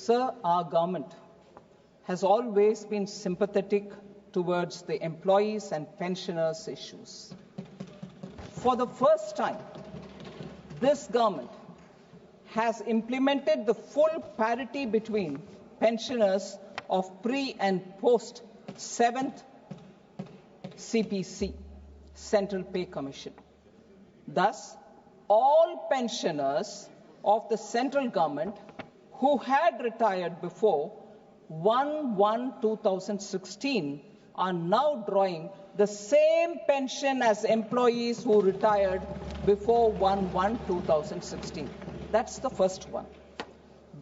Sir, our government has always been sympathetic towards the employees and pensioners' issues. For the first time, this government has implemented the full parity between pensioners of pre and post 7th CPC, Central Pay Commission. Thus, all pensioners of the central government who had retired before 1/1/2016 are now drawing the same pension as employees who retired before 1/1/2016. That's the first one.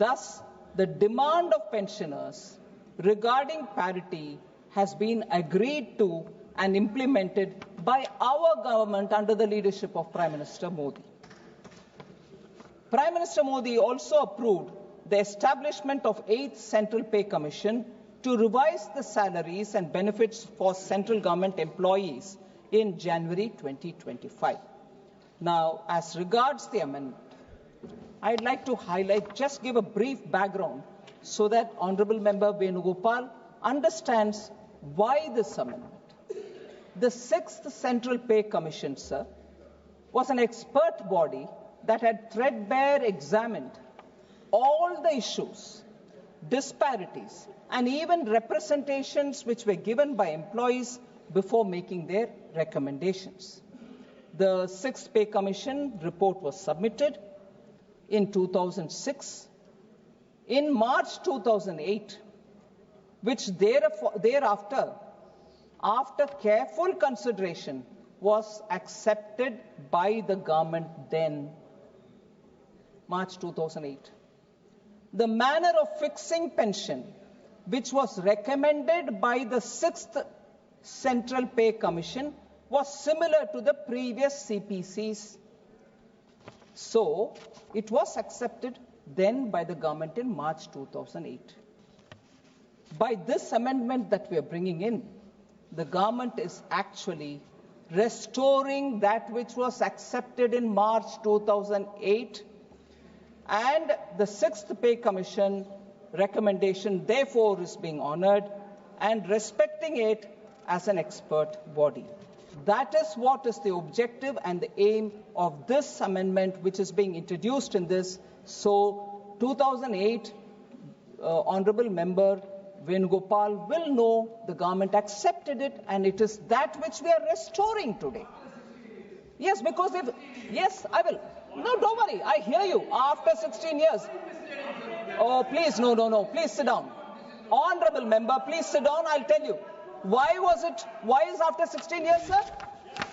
Thus, the demand of pensioners regarding parity has been agreed to and implemented by our government under the leadership of Prime Minister Modi. Prime Minister Modi also approved the establishment of 8th Central Pay Commission to revise the salaries and benefits for central government employees in January 2025. Now, as regards the amendment, I'd like to just give a brief background so that Honorable Member Venugopal understands why this amendment. The 6th Central Pay Commission, sir, was an expert body that had threadbare examined all the issues, disparities, and even representations which were given by employees before making their recommendations. The 6th Pay Commission report was submitted in 2006. In March 2008, which thereafter, after careful consideration, was accepted by the government then, March 2008. The manner of fixing pension, which was recommended by the 6th Central Pay Commission, was similar to the previous CPCs. So, it was accepted then by the government in March 2008. By this amendment that we are bringing in, the government is actually restoring that which was accepted in March 2008, and the 6th Pay Commission recommendation therefore is being honoured and respecting it as an expert body. That is what is the objective and the aim of this amendment which is being introduced in this. So 2008, Honourable Member Venugopal will know the government accepted it, and it is that which we are restoring today. Yes, because if... Yes, I will. No, don't worry. I hear you. After 16 years. Oh, please, no. Please sit down. Honourable Member, please sit down. I'll tell you. Why is after 16 years, sir?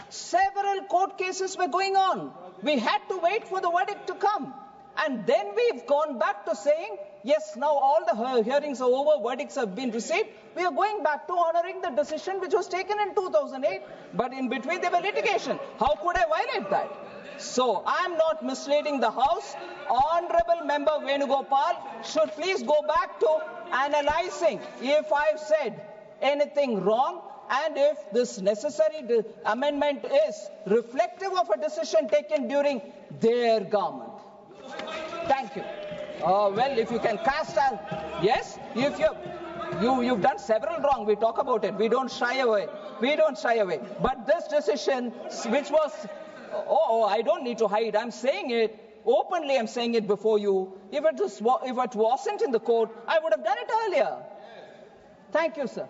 Several court cases were going on. We had to wait for the verdict to come. And then we've gone back to saying, yes, now all the hearings are over, verdicts have been received. We are going back to honouring the decision which was taken in 2008. But in between there were litigation. How could I violate that? So, I am not misleading the House. Honourable Member Venugopal should please go back to analysing if I've said anything wrong, and if this necessary amendment is reflective of a decision taken during their government. Thank you. Well, if you can cast out, yes, if you've done several wrong, we talk about it. We don't shy away. But this decision, which was, I don't need to hide. I'm saying it openly. I'm saying it before you. If it wasn't in the court, I would have done it earlier. Thank you, sir.